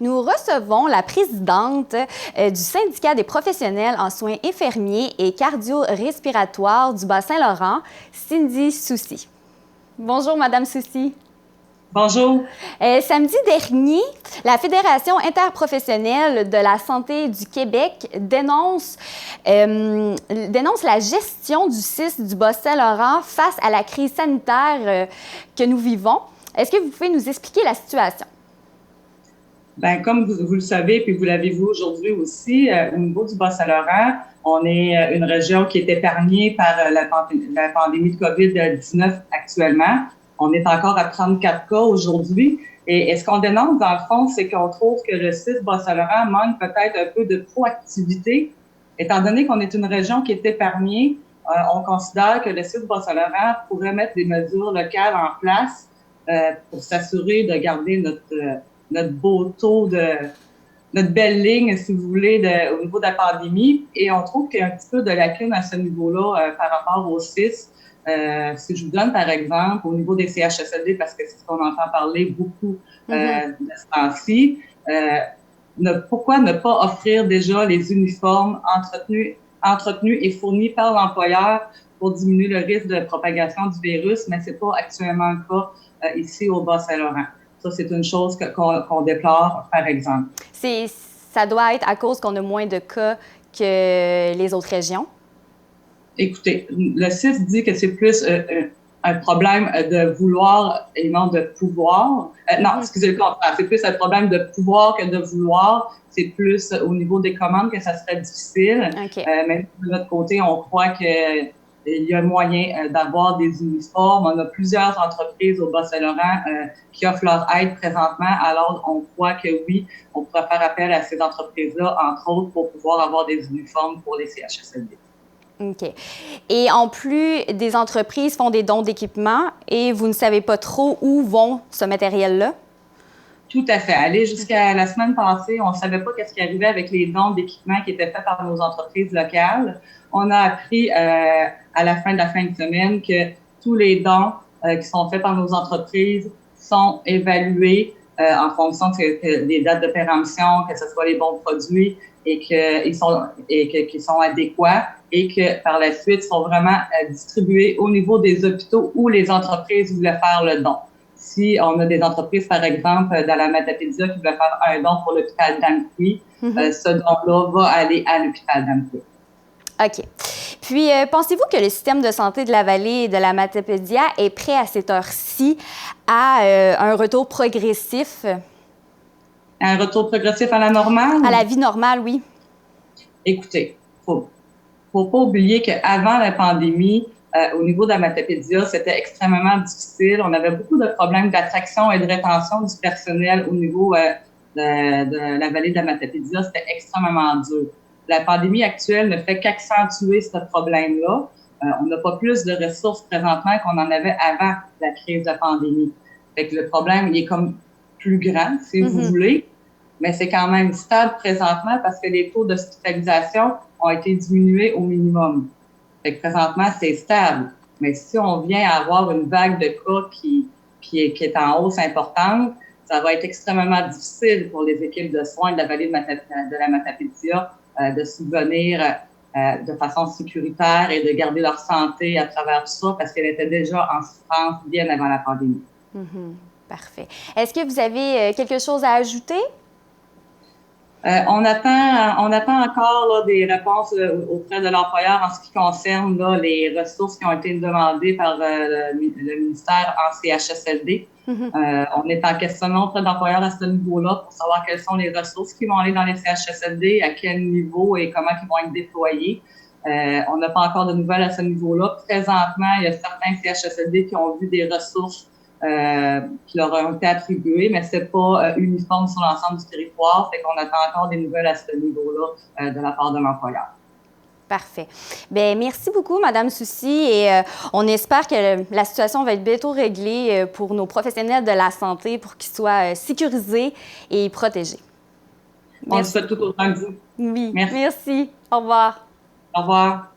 Nous recevons la présidente du syndicat des professionnels en soins infirmiers et cardio-respiratoires du Bas-Saint-Laurent, Cindy Soucy. Bonjour, Madame Soucy. Bonjour. Samedi dernier, la Fédération interprofessionnelle de la santé du Québec dénonce la gestion du CIS du Bas-Saint-Laurent face à la crise sanitaire que nous vivons. Est-ce que vous pouvez nous expliquer la situation? Bien, comme vous le savez, puis vous l'avez vu aujourd'hui aussi, au niveau du Bas-Saint-Laurent, on est une région qui est épargnée par la pandémie de COVID-19 actuellement. On est encore à 34 cas aujourd'hui. Et ce qu'on dénonce, dans le fond, c'est qu'on trouve que le CIS Bas-Saint-Laurent manque peut-être un peu de proactivité. Étant donné qu'on est une région qui est épargnée, on considère que le CIS Bas-Saint-Laurent pourrait mettre des mesures locales en place pour s'assurer de garder notre beau taux notre belle ligne, si vous voulez, au niveau de la pandémie. Et on trouve qu'il y a un petit peu de lacune à ce niveau-là par rapport au CIS. Si je vous donne, par exemple, au niveau des CHSLD, parce que c'est ce qu'on entend parler beaucoup de ce temps-ci, pourquoi ne pas offrir déjà les uniformes entretenus et fournis par l'employeur pour diminuer le risque de propagation du virus, mais c'est pas actuellement le cas ici au Bas-Saint-Laurent. Ça, c'est une chose qu'on déplore, par exemple. Ça doit être à cause qu'on a moins de cas que les autres régions? Écoutez, le CIS dit que c'est plus un problème de vouloir et non de pouvoir. Non, excusez le contraire. C'est plus un problème de pouvoir que de vouloir. C'est plus au niveau des commandes que ça serait difficile. Okay. Mais de notre côté, on croit qu'il y a moyen d'avoir des uniformes. On a plusieurs entreprises au Bas-Saint-Laurent qui offrent leur aide présentement. Alors, on croit que oui, on pourrait faire appel à ces entreprises-là, entre autres, pour pouvoir avoir des uniformes pour les CHSLD. OK. Et en plus, des entreprises font des dons d'équipement et vous ne savez pas trop où vont ce matériel-là? Tout à fait. Aller jusqu'à la semaine passée, on ne savait pas qu'est-ce qui arrivait avec les dons d'équipement qui étaient faits par nos entreprises locales. On a appris à la fin de semaine que tous les dons qui sont faits par nos entreprises sont évalués en fonction des dates de péremption, que ce soit les bons produits et qu'ils sont adéquats et que par la suite sont vraiment distribués au niveau des hôpitaux où les entreprises voulaient faire le don. Si on a des entreprises, par exemple, dans la Matapédia qui voulaient faire un don pour l'hôpital d'Amqui, ce don-là va aller à l'hôpital d'Amqui. OK. Puis, pensez-vous que le système de santé de la vallée et de la Matapédia est prêt à cette heure-ci à un retour progressif? Un retour progressif à la normale? À la vie normale, oui. Écoutez, faut pas oublier qu'avant la pandémie, au niveau de la Matapédia, c'était extrêmement difficile. On avait beaucoup de problèmes d'attraction et de rétention du personnel au niveau de la vallée de la Matapédia. C'était extrêmement dur. La pandémie actuelle ne fait qu'accentuer ce problème-là. On n'a pas plus de ressources présentement qu'on en avait avant la crise de la pandémie. Fait que le problème, il est comme plus grand, si vous voulez, mais c'est quand même stable présentement parce que les taux d'hospitalisation ont été diminués au minimum. Fait que présentement, c'est stable. Mais si on vient avoir une vague de cas qui est en hausse importante, ça va être extrêmement difficile pour les équipes de soins de la vallée de la Matapédia de subvenir de façon sécuritaire et de garder leur santé à travers tout ça parce qu'elle était déjà en souffrance bien avant la pandémie. Parfait. Est-ce que vous avez quelque chose à ajouter? On attend encore là, des réponses auprès de l'employeur en ce qui concerne là, les ressources qui ont été demandées par le ministère en CHSLD. On est en questionnement auprès de l'employeur à ce niveau-là pour savoir quelles sont les ressources qui vont aller dans les CHSLD, à quel niveau et comment ils vont être déployés. On n'a pas encore de nouvelles à ce niveau-là. Présentement, il y a certains CHSLD qui ont vu des ressources qui leur ont été attribuées, mais c'est pas uniforme sur l'ensemble du territoire. Fait qu'on attend encore des nouvelles à ce niveau-là de la part de l'employeur. Parfait. Bien, merci beaucoup, Madame Soucy, et on espère que la situation va être bientôt réglée pour nos professionnels de la santé pour qu'ils soient sécurisés et protégés. On le souhaite tout autant que vous. Oui, merci. Au revoir. Au revoir.